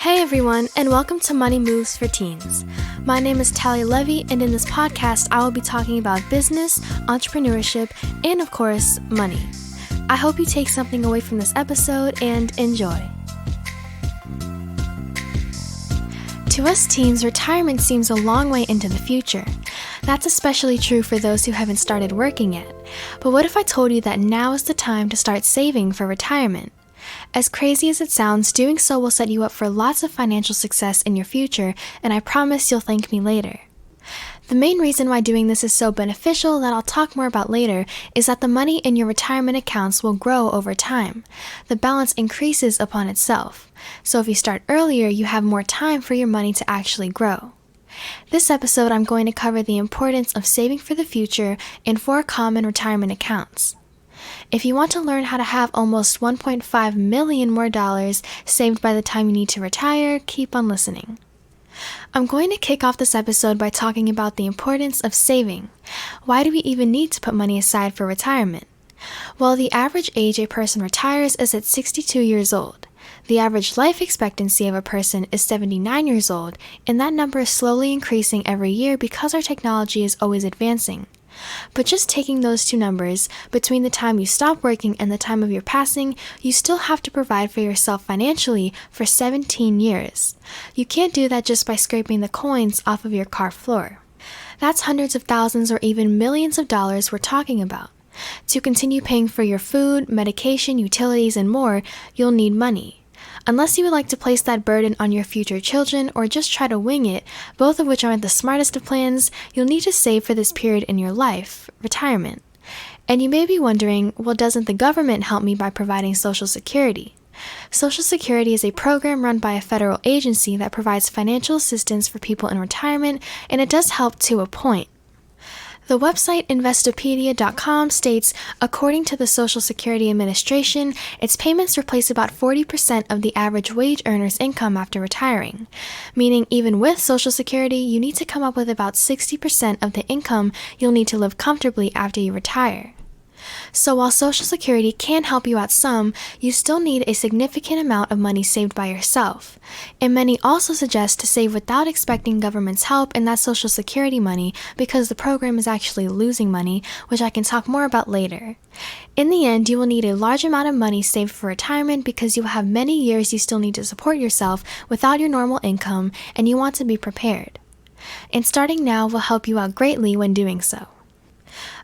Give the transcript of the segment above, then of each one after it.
Hey everyone, and welcome to Money Moves for Teens. My name is Talia Levy, and in this podcast, I will be talking about business, entrepreneurship, and of course, money. I hope you take something away from this episode and enjoy. To us teens, retirement seems a long way into the future. That's especially true for those who haven't started working yet. But what if I told you that now is the time to start saving for retirement? As crazy as it sounds, doing so will set you up for lots of financial success in your future, and I promise you'll thank me later. The main reason why doing this is so beneficial that I'll talk more about later is that the money in your retirement accounts will grow over time. The balance increases upon itself. So if you start earlier, you have more time for your money to actually grow. This episode, I'm going to cover the importance of saving for the future in 4 common retirement accounts. If you want to learn how to have almost $1.5 million more dollars saved by the time you need to retire, keep on listening. I'm going to kick off this episode by talking about the importance of saving. Why do we even need to put money aside for retirement? Well, the average age a person retires is at 62 years old. The average life expectancy of a person is 79 years old, and that number is slowly increasing every year because our technology is always advancing. But just taking those two numbers, between the time you stop working and the time of your passing, you still have to provide for yourself financially for 17 years. You can't do that just by scraping the coins off of your car floor. That's hundreds of thousands or even millions of dollars we're talking about. To continue paying for your food, medication, utilities, and more, you'll need money. Unless you would like to place that burden on your future children or just try to wing it, both of which aren't the smartest of plans, you'll need to save for this period in your life, retirement. And you may be wondering, well, doesn't the government help me by providing Social Security? Social Security is a program run by a federal agency that provides financial assistance for people in retirement, and it does help to a point. The website Investopedia.com states, according to the Social Security Administration, its payments replace about 40% of the average wage earner's income after retiring. Meaning, even with Social Security, you need to come up with about 60% of the income you'll need to live comfortably after you retire. So while Social Security can help you out some, you still need a significant amount of money saved by yourself. And many also suggest to save without expecting government's help in that Social Security money because the program is actually losing money, which I can talk more about later. In the end, you will need a large amount of money saved for retirement because you will have many years you still need to support yourself without your normal income, and you want to be prepared. And starting now will help you out greatly when doing so.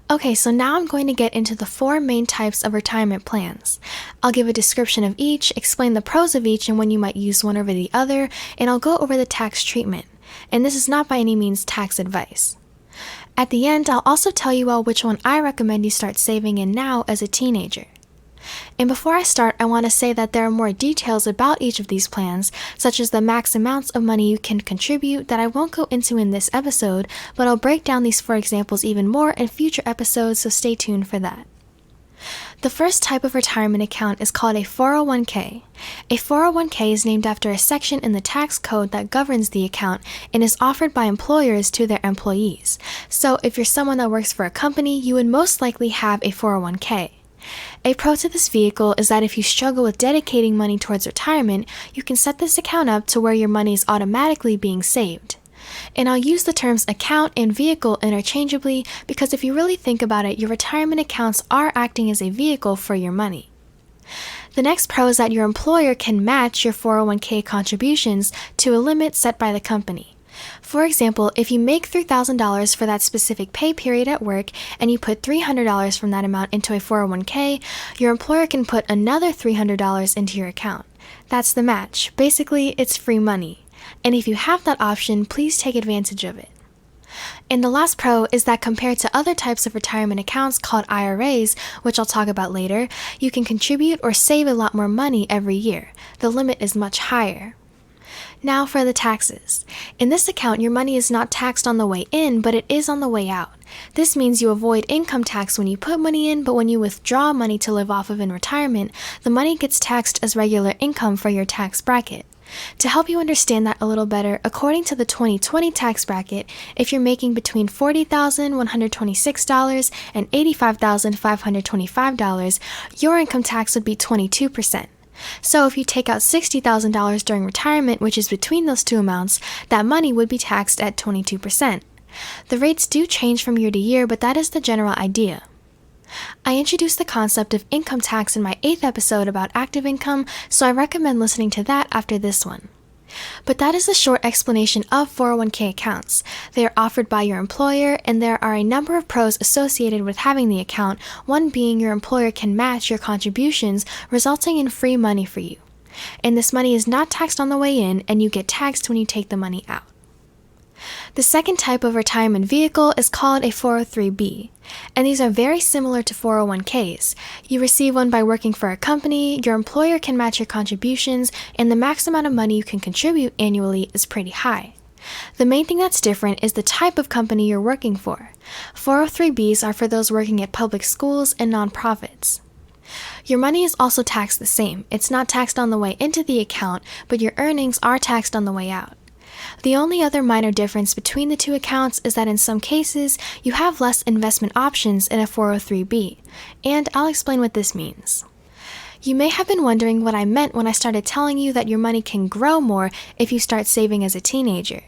Okay, so now I'm going to get into the 4 main types of retirement plans. I'll give a description of each, explain the pros of each and when you might use one over the other, and I'll go over the tax treatment. And this is not by any means tax advice. At the end, I'll also tell you all which one I recommend you start saving in now as a teenager. And before I start, I want to say that there are more details about each of these plans, such as the max amounts of money you can contribute that I won't go into in this episode, but I'll break down these 4 examples even more in future episodes, so stay tuned for that. The first type of retirement account is called a 401k. A 401k is named after a section in the tax code that governs the account and is offered by employers to their employees. So if you're someone that works for a company, you would most likely have a 401k. A pro to this vehicle is that if you struggle with dedicating money towards retirement, you can set this account up to where your money is automatically being saved. And I'll use the terms account and vehicle interchangeably because if you really think about it, your retirement accounts are acting as a vehicle for your money. The next pro is that your employer can match your 401k contributions to a limit set by the company. For example, if you make $3,000 for that specific pay period at work and you put $300 from that amount into a 401k, your employer can put another $300 into your account. That's the match. Basically, it's free money. And if you have that option, please take advantage of it. And the last pro is that compared to other types of retirement accounts called IRAs, which I'll talk about later, you can contribute or save a lot more money every year. The limit is much higher. Now for the taxes. In this account, your money is not taxed on the way in, but it is on the way out. This means you avoid income tax when you put money in, but when you withdraw money to live off of in retirement, the money gets taxed as regular income for your tax bracket. To help you understand that a little better, according to the 2020 tax bracket, if you're making between $40,126 and $85,525, your income tax would be 22%. So if you take out $60,000 during retirement, which is between those two amounts, that money would be taxed at 22%. The rates do change from year to year, but that is the general idea. I introduced the concept of income tax in my 8th episode about active income, so I recommend listening to that after this one. But that is a short explanation of 401k accounts. They are offered by your employer, and there are a number of pros associated with having the account, one being your employer can match your contributions, resulting in free money for you. And this money is not taxed on the way in, and you get taxed when you take the money out. The second type of retirement vehicle is called a 403b, and these are very similar to 401ks. You receive one by working for a company, your employer can match your contributions, and the max amount of money you can contribute annually is pretty high. The main thing that's different is the type of company you're working for. 403bs are for those working at public schools and nonprofits. Your money is also taxed the same. It's not taxed on the way into the account, but your earnings are taxed on the way out. The only other minor difference between the two accounts is that in some cases, you have less investment options in a 403b, and I'll explain what this means. You may have been wondering what I meant when I started telling you that your money can grow more if you start saving as a teenager.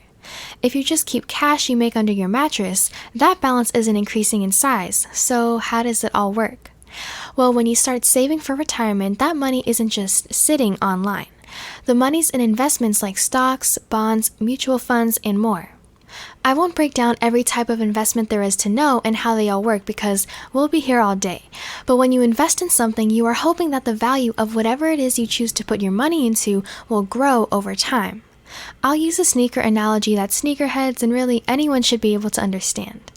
If you just keep cash you make under your mattress, that balance isn't increasing in size, so how does it all work? Well, when you start saving for retirement, that money isn't just sitting online. The money's in investments like stocks, bonds, mutual funds, and more. I won't break down every type of investment there is to know and how they all work because we'll be here all day. But when you invest in something, you are hoping that the value of whatever it is you choose to put your money into will grow over time. I'll use a sneaker analogy that sneakerheads and really anyone should be able to understand.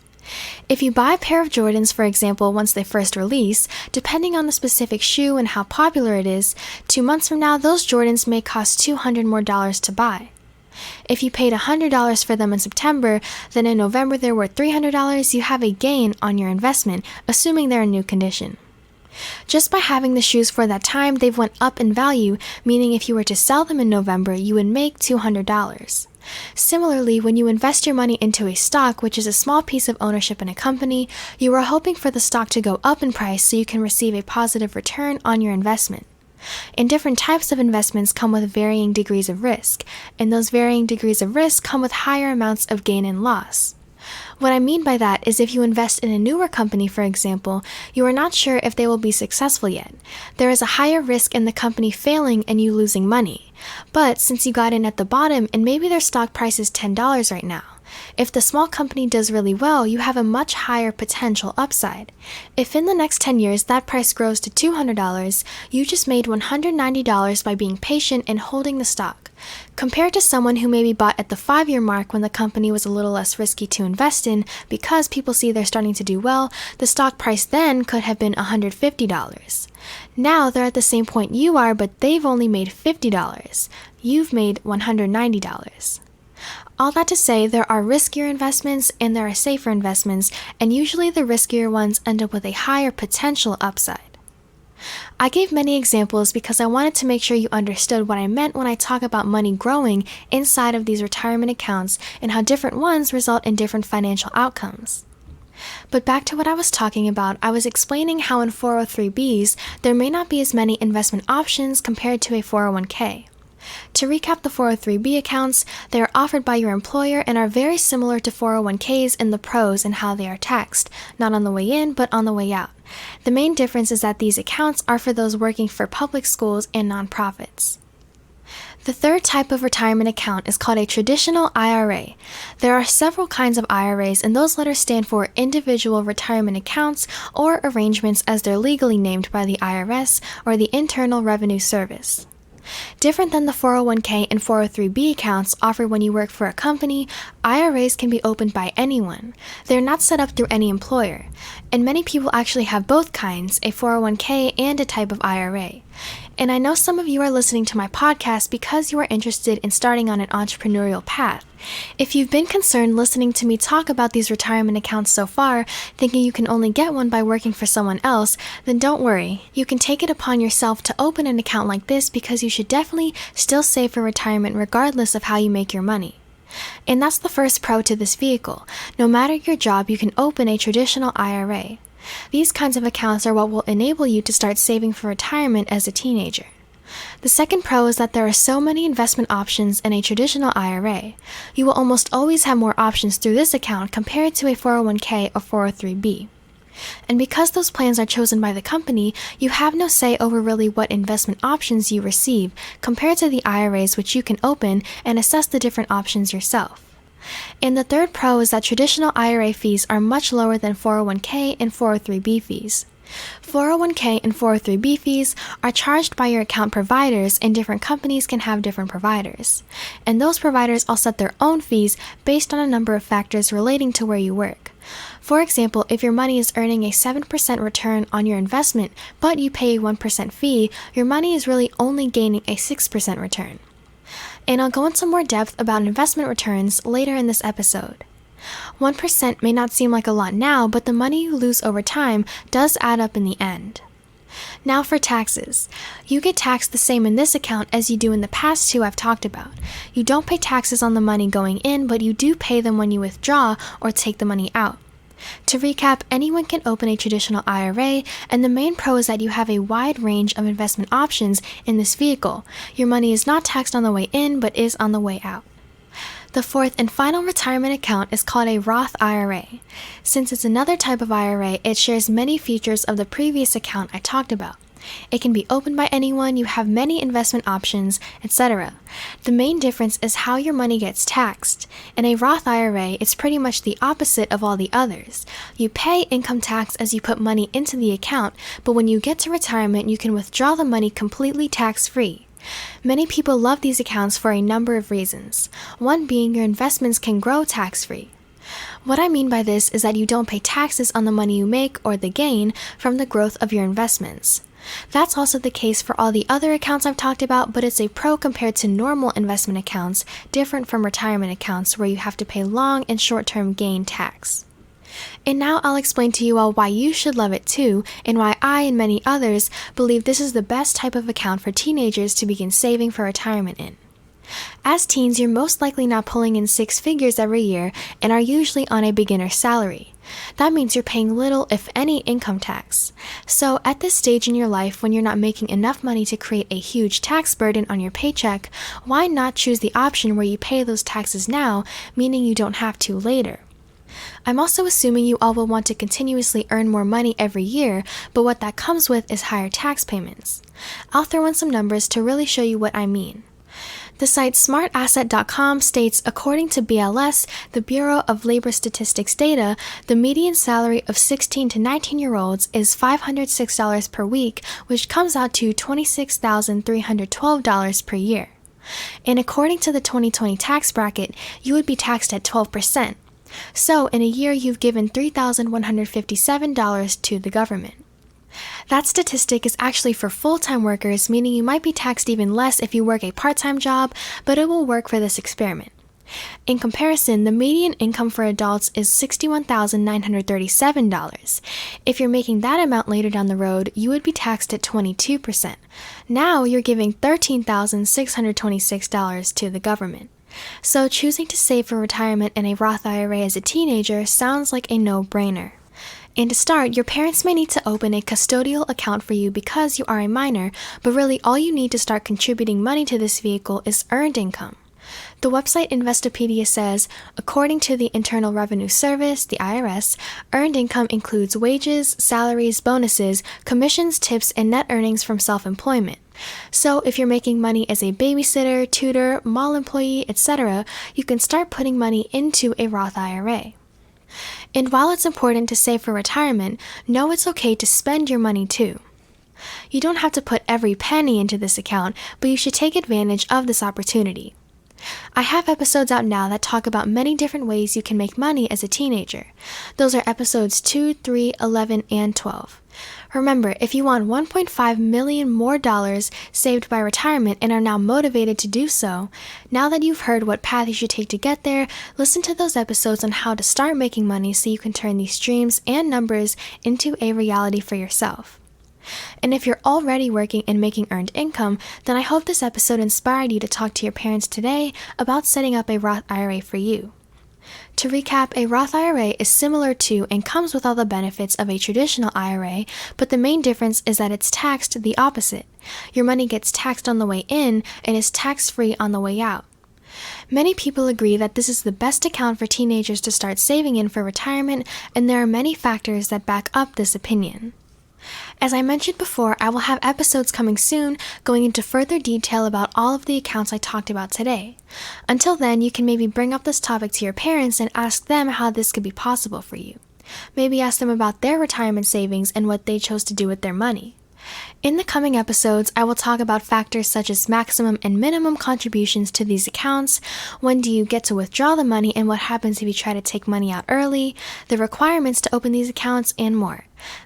If you buy a pair of Jordans, for example, once they first release, depending on the specific shoe and how popular it is, 2 months from now, those Jordans may cost $200 more to buy. If you paid $100 for them in September, then in November they're worth $300, you have a gain on your investment, assuming they're in new condition. Just by having the shoes for that time, they've went up in value, meaning if you were to sell them in November, you would make $200. Similarly, when you invest your money into a stock, which is a small piece of ownership in a company, you are hoping for the stock to go up in price so you can receive a positive return on your investment. And different types of investments come with varying degrees of risk, and those varying degrees of risk come with higher amounts of gain and loss. What I mean by that is if you invest in a newer company, for example, you are not sure if they will be successful yet. There is a higher risk in the company failing and you losing money. But since you got in at the bottom and maybe their stock price is $10 right now, if the small company does really well, you have a much higher potential upside. If in the next 10 years that price grows to $200, you just made $190 by being patient and holding the stock. Compared to someone who maybe bought at the 5-year mark when the company was a little less risky to invest in because people see they're starting to do well, the stock price then could have been $150. Now they're at the same point you are, but they've only made $50. You've made $190. All that to say, there are riskier investments and there are safer investments, and usually the riskier ones end up with a higher potential upside. I gave many examples because I wanted to make sure you understood what I meant when I talk about money growing inside of these retirement accounts and how different ones result in different financial outcomes. But back to what I was talking about, I was explaining how in 403bs, there may not be as many investment options compared to a 401k. To recap the 403b accounts, they are offered by your employer and are very similar to 401ks in the pros and how they are taxed, not on the way in, but on the way out. The main difference is that these accounts are for those working for public schools and nonprofits. The third type of retirement account is called a traditional IRA. There are several kinds of IRAs, and those letters stand for individual retirement accounts or arrangements as they're legally named by the IRS or the Internal Revenue Service. Different than the 401k and 403b accounts offered when you work for a company, IRAs can be opened by anyone. They're not set up through any employer, and many people actually have both kinds, a 401k and a type of IRA. And I know some of you are listening to my podcast because you are interested in starting on an entrepreneurial path. If you've been concerned listening to me talk about these retirement accounts so far, thinking you can only get one by working for someone else, then don't worry. You can take it upon yourself to open an account like this because you should definitely still save for retirement regardless of how you make your money. And that's the first pro to this vehicle. No matter your job, you can open a traditional IRA. These kinds of accounts are what will enable you to start saving for retirement as a teenager. The second pro is that there are so many investment options in a traditional IRA. You will almost always have more options through this account compared to a 401k or 403b. And because those plans are chosen by the company, you have no say over really what investment options you receive compared to the IRAs, which you can open and assess the different options yourself. And the third pro is that traditional IRA fees are much lower than 401k and 403b fees. 401k and 403b fees are charged by your account providers, and different companies can have different providers. And those providers all set their own fees based on a number of factors relating to where you work. For example, if your money is earning a 7% return on your investment, but you pay a 1% fee, your money is really only gaining a 6% return. And I'll go into more depth about investment returns later in this episode. 1% may not seem like a lot now, but the money you lose over time does add up in the end. Now for taxes. You get taxed the same in this account as you do in the past two I've talked about. You don't pay taxes on the money going in, but you do pay them when you withdraw or take the money out. To recap, anyone can open a traditional IRA, and the main pro is that you have a wide range of investment options in this vehicle. Your money is not taxed on the way in, but is on the way out. The fourth and final retirement account is called a Roth IRA. Since it's another type of IRA, it shares many features of the previous account I talked about. It can be opened by anyone, you have many investment options, etc. The main difference is how your money gets taxed. In a Roth IRA, it's pretty much the opposite of all the others. You pay income tax as you put money into the account, but when you get to retirement, you can withdraw the money completely tax-free. Many people love these accounts for a number of reasons, one being your investments can grow tax-free. What I mean by this is that you don't pay taxes on the money you make or the gain from the growth of your investments. That's also the case for all the other accounts I've talked about, but it's a pro compared to normal investment accounts, different from retirement accounts where you have to pay long and short-term gain tax. And now I'll explain to you all why you should love it too, and why I and many others believe this is the best type of account for teenagers to begin saving for retirement in. As teens, you're most likely not pulling in six figures every year and are usually on a beginner salary. That means you're paying little, if any, income tax. So at this stage in your life, when you're not making enough money to create a huge tax burden on your paycheck, why not choose the option where you pay those taxes now, meaning you don't have to later? I'm also assuming you all will want to continuously earn more money every year, but what that comes with is higher tax payments. I'll throw in some numbers to really show you what I mean. The site smartasset.com states, according to BLS, the Bureau of Labor Statistics data, the median salary of 16 to 19-year-olds is $506 per week, which comes out to $26,312 per year. And according to the 2020 tax bracket, you would be taxed at 12%. So in a year, you've given $3,157 to the government. That statistic is actually for full-time workers, meaning you might be taxed even less if you work a part-time job, but it will work for this experiment. In comparison, the median income for adults is $61,937. If you're making that amount later down the road, you would be taxed at 22%. Now you're giving $13,626 to the government. So choosing to save for retirement in a Roth IRA as a teenager sounds like a no-brainer. And to start, your parents may need to open a custodial account for you because you are a minor, but really all you need to start contributing money to this vehicle is earned income. The website Investopedia says, according to the Internal Revenue Service, the IRS, earned income includes wages, salaries, bonuses, commissions, tips, and net earnings from self-employment. So if you're making money as a babysitter, tutor, mall employee, etc., you can start putting money into a Roth IRA. And while it's important to save for retirement, know it's okay to spend your money too. You don't have to put every penny into this account, but you should take advantage of this opportunity. I have episodes out now that talk about many different ways you can make money as a teenager. Those are episodes 2, 3, 11, and 12. Remember, if you want $1.5 million more saved by retirement and are now motivated to do so, now that you've heard what path you should take to get there, listen to those episodes on how to start making money so you can turn these dreams and numbers into a reality for yourself. And if you're already working and making earned income, then I hope this episode inspired you to talk to your parents today about setting up a Roth IRA for you. To recap, a Roth IRA is similar to and comes with all the benefits of a traditional IRA, but the main difference is that it's taxed the opposite. Your money gets taxed on the way in and is tax-free on the way out. Many people agree that this is the best account for teenagers to start saving in for retirement, and there are many factors that back up this opinion. As I mentioned before, I will have episodes coming soon going into further detail about all of the accounts I talked about today. Until then, you can maybe bring up this topic to your parents and ask them how this could be possible for you. Maybe ask them about their retirement savings and what they chose to do with their money. In the coming episodes, I will talk about factors such as maximum and minimum contributions to these accounts, when do you get to withdraw the money and what happens if you try to take money out early, the requirements to open these accounts, and more.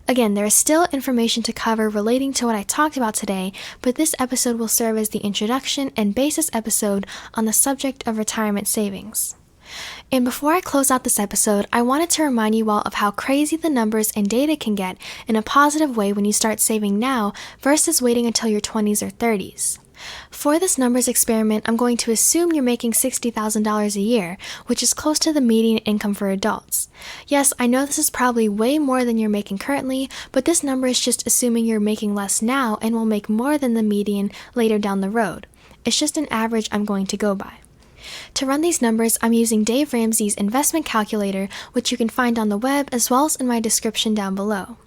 Again, there is still information to cover relating to what I talked about today, but this episode will serve as the introduction and basis episode on the subject of retirement savings. And before I close out this episode, I wanted to remind you all of how crazy the numbers and data can get in a positive way when you start saving now versus waiting until your 20s or 30s. For this numbers experiment, I'm going to assume you're making $60,000 a year, which is close to the median income for adults. Yes, I know this is probably way more than you're making currently, but this number is just assuming you're making less now and will make more than the median later down the road. It's just an average I'm going to go by. To run these numbers, I'm using Dave Ramsey's investment calculator, which you can find on the web as well as in my description down below.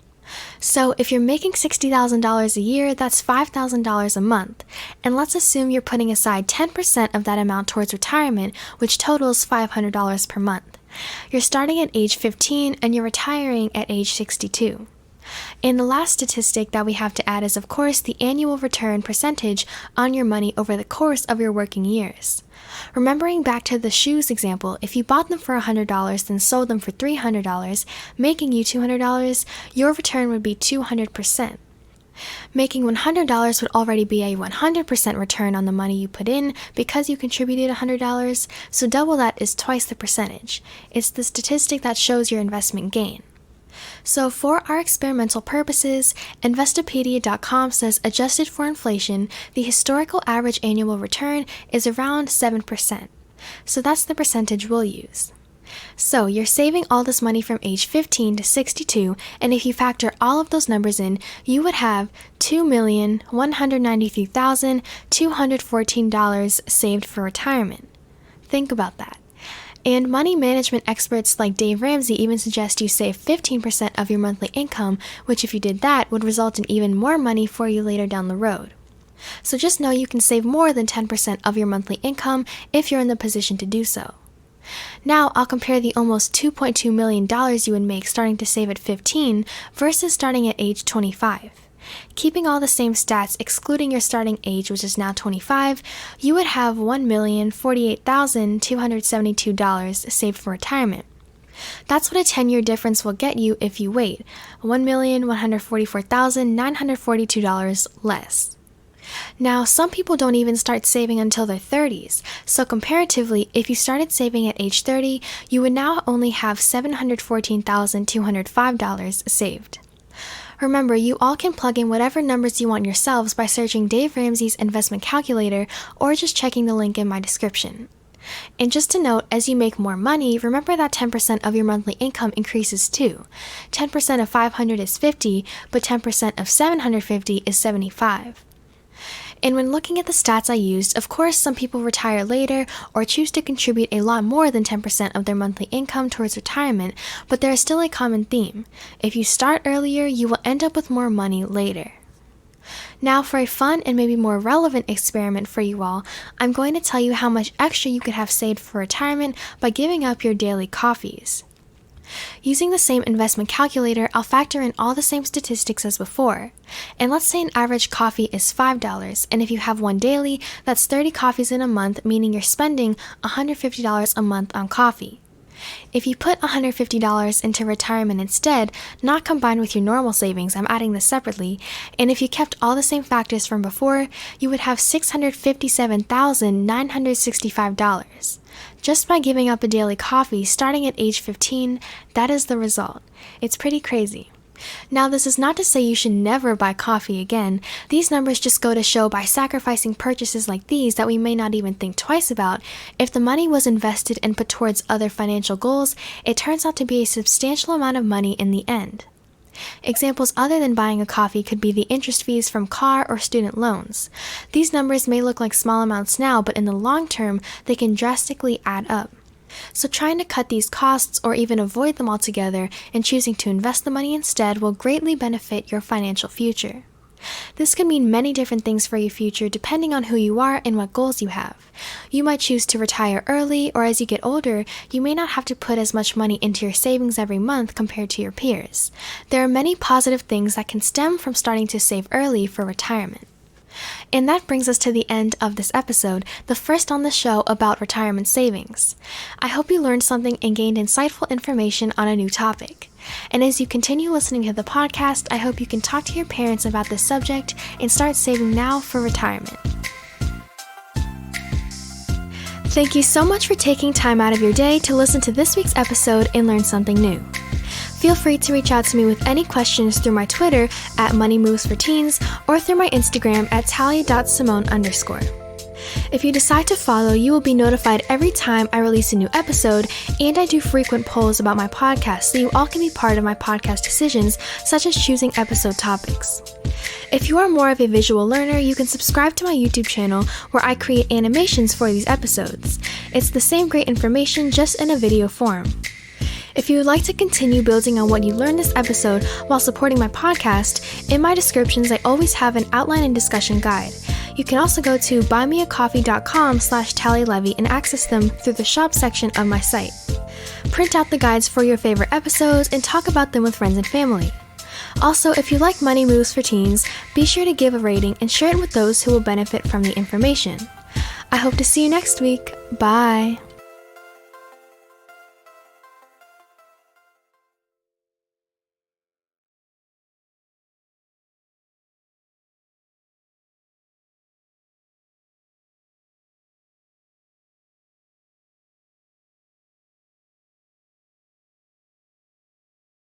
So if you're making $60,000 a year, that's $5,000 a month. And let's assume you're putting aside 10% of that amount towards retirement, which totals $500 per month. You're starting at age 15 and you're retiring at age 62. And the last statistic that we have to add is, of course, the annual return percentage on your money over the course of your working years. Remembering back to the shoes example, if you bought them for $100 then sold them for $300, making you $200, your return would be 200%. Making $100 would already be a 100% return on the money you put in because you contributed $100, so double that is twice the percentage. It's the statistic that shows your investment gain. So for our experimental purposes, Investopedia.com says adjusted for inflation, the historical average annual return is around 7%. So that's the percentage we'll use. So you're saving all this money from age 15 to 62, and if you factor all of those numbers in, you would have $2,193,214 saved for retirement. Think about that. And money management experts like Dave Ramsey even suggest you save 15% of your monthly income, which if you did that would result in even more money for you later down the road. So just know you can save more than 10% of your monthly income if you're in the position to do so. Now I'll compare the almost $2.2 million you would make starting to save at 15 versus starting at age 25. Keeping all the same stats, excluding your starting age, which is now 25, you would have $1,048,272 saved for retirement. That's what a 10-year difference will get you if you wait, $1,144,942 less. Now, some people don't even start saving until their 30s, so comparatively, if you started saving at age 30, you would now only have $714,205 saved. Remember, you all can plug in whatever numbers you want yourselves by searching Dave Ramsey's investment calculator or just checking the link in my description. And just to note, as you make more money, remember that 10% of your monthly income increases too. 10% of 500 is 50, but 10% of 750 is 75. And when looking at the stats I used, of course some people retire later or choose to contribute a lot more than 10% of their monthly income towards retirement, but there is still a common theme. If you start earlier, you will end up with more money later. Now for a fun and maybe more relevant experiment for you all, I'm going to tell you how much extra you could have saved for retirement by giving up your daily coffees. Using the same investment calculator, I'll factor in all the same statistics as before. And let's say an average coffee is $5, and if you have one daily, that's 30 coffees in a month, meaning you're spending $150 a month on coffee. If you put $150 into retirement instead, not combined with your normal savings, I'm adding this separately, and if you kept all the same factors from before, you would have $657,965. Just by giving up a daily coffee starting at age 15, that is the result. It's pretty crazy. Now, this is not to say you should never buy coffee again. These numbers just go to show by sacrificing purchases like these that we may not even think twice about, if the money was invested and put towards other financial goals, it turns out to be a substantial amount of money in the end. Examples other than buying a coffee could be the interest fees from car or student loans. These numbers may look like small amounts now, but in the long term, they can drastically add up. So trying to cut these costs or even avoid them altogether and choosing to invest the money instead will greatly benefit your financial future. This can mean many different things for your future depending on who you are and what goals you have. You might choose to retire early, or as you get older, you may not have to put as much money into your savings every month compared to your peers. There are many positive things that can stem from starting to save early for retirement. And that brings us to the end of this episode, the first on the show about retirement savings. I hope you learned something and gained insightful information on a new topic. And as you continue listening to the podcast, I hope you can talk to your parents about this subject and start saving now for retirement. Thank you so much for taking time out of your day to listen to this week's episode and learn something new. Feel free to reach out to me with any questions through my Twitter at moneymovesforteens or through my Instagram at tally.simone_. If you decide to follow, you will be notified every time I release a new episode, and I do frequent polls about my podcast so you all can be part of my podcast decisions, such as choosing episode topics. If you are more of a visual learner, you can subscribe to my YouTube channel where I create animations for these episodes. It's the same great information, just in a video form. If you would like to continue building on what you learned this episode while supporting my podcast, in my descriptions I always have an outline and discussion guide. You can also go to buymeacoffee.com/tallylevy and access them through the shop section of my site. Print out the guides for your favorite episodes and talk about them with friends and family. Also, if you like Money Moves for Teens, be sure to give a rating and share it with those who will benefit from the information. I hope to see you next week. Bye!